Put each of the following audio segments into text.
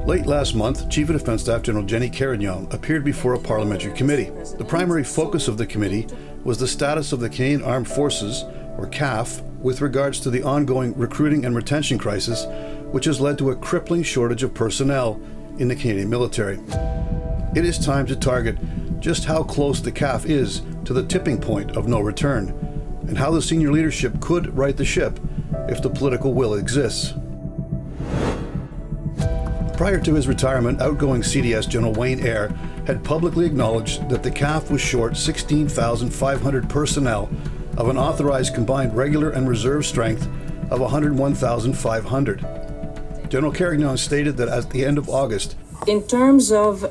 Late last month, Chief of Defence Staff General Jenny Carignan appeared before a parliamentary committee. The primary focus of the committee was the status of the Canadian Armed Forces, or CAF, with regards to the ongoing recruiting and retention crisis, which has led to a crippling shortage of personnel in the Canadian military. It is time to target just how close the CAF is to the tipping point of no return, and how the senior leadership could right the ship if the political will exists. Prior to his retirement, outgoing CDS General Wayne Eyre had publicly acknowledged that the CAF was short 16,500 personnel of an authorized combined regular and reserve strength of 101,500. General Carignan stated that at the end of August, in terms of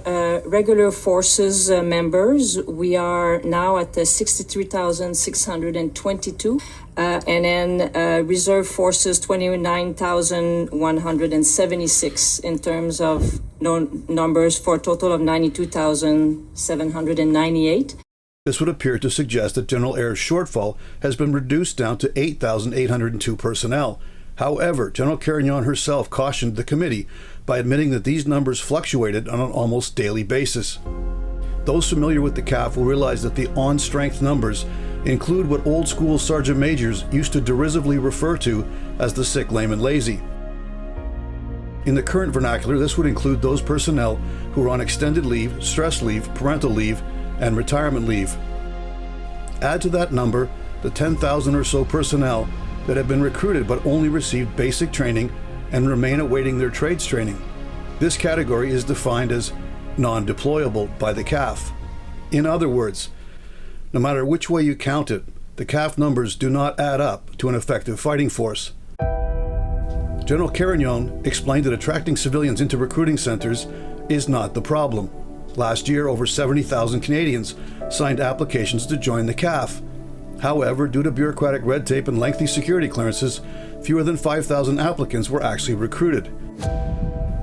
regular forces members, we are now at 63,622, and then reserve forces 29,176 in terms of numbers, for a total of 92,798. This would appear to suggest that General Eyre's shortfall has been reduced down to 8,802 personnel. However, General Carignan herself cautioned the committee by admitting that these numbers fluctuated on an almost daily basis. Those familiar with the CAF will realize that the on-strength numbers include what old-school sergeant majors used to derisively refer to as the sick, lame, and lazy. In the current vernacular, this would include those personnel who are on extended leave, stress leave, parental leave, and retirement leave. Add to that number the 10,000 or so personnel that have been recruited but only received basic training and remain awaiting their trades training. This category is defined as non-deployable by the CAF. In other words, no matter which way you count it, the CAF numbers do not add up to an effective fighting force. General Carignan explained that attracting civilians into recruiting centers is not the problem. Last year, over 70,000 Canadians signed applications to join the CAF. However, due to bureaucratic red tape and lengthy security clearances, fewer than 5,000 applicants were actually recruited.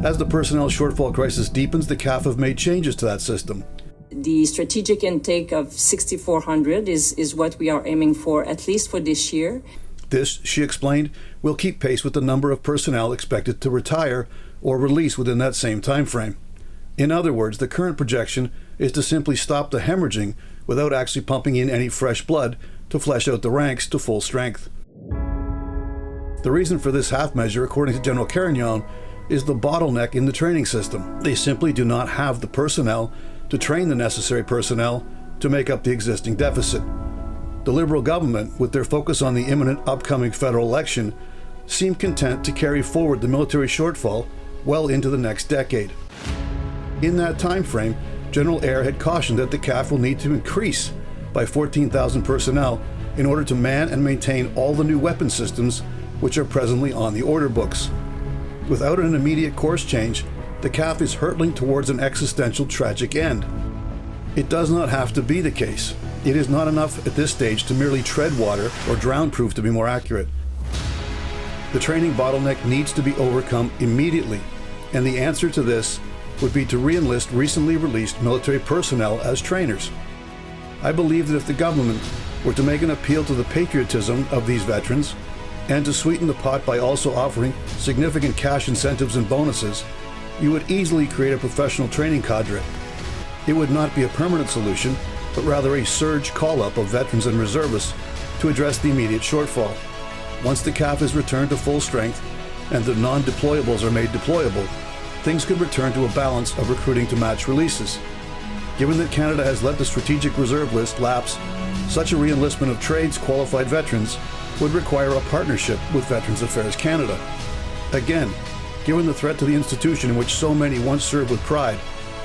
As the personnel shortfall crisis deepens, the CAF have made changes to that system. The strategic intake of 6,400 is what we are aiming for, at least for this year. This, she explained, will keep pace with the number of personnel expected to retire or release within that same time frame. In other words, the current projection is to simply stop the hemorrhaging without actually pumping in any fresh blood to flesh out the ranks to full strength. The reason for this half measure, according to General Carignan, is the bottleneck in the training system. They simply do not have the personnel to train the necessary personnel to make up the existing deficit. The Liberal government, with their focus on the imminent upcoming federal election, seem content to carry forward the military shortfall well into the next decade. In that time frame, General Eyre had cautioned that the CAF will need to increase by 14,000 personnel in order to man and maintain all the new weapon systems which are presently on the order books. Without an immediate course change, the CAF is hurtling towards an existential tragic end. It does not have to be the case. It is not enough at this stage to merely tread water, or drown-proof to be more accurate. The training bottleneck needs to be overcome immediately, and the answer to this would be to re-enlist recently released military personnel as trainers. I believe that if the government were to make an appeal to the patriotism of these veterans, and to sweeten the pot by also offering significant cash incentives and bonuses, you would easily create a professional training cadre. It would not be a permanent solution, but rather a surge call-up of veterans and reservists to address the immediate shortfall. Once the CAF is returned to full strength and the non-deployables are made deployable, things could return to a balance of recruiting to match releases. Given that Canada has let the strategic reserve list lapse, such a re-enlistment of trades qualified veterans would require a partnership with Veterans Affairs Canada. Again, given the threat to the institution in which so many once served with pride,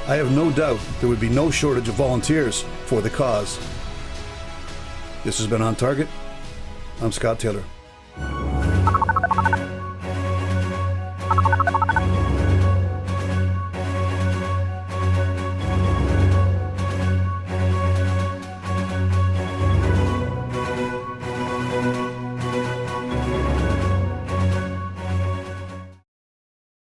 I have no doubt there would be no shortage of volunteers for the cause. This has been On Target. I'm Scott Taylor.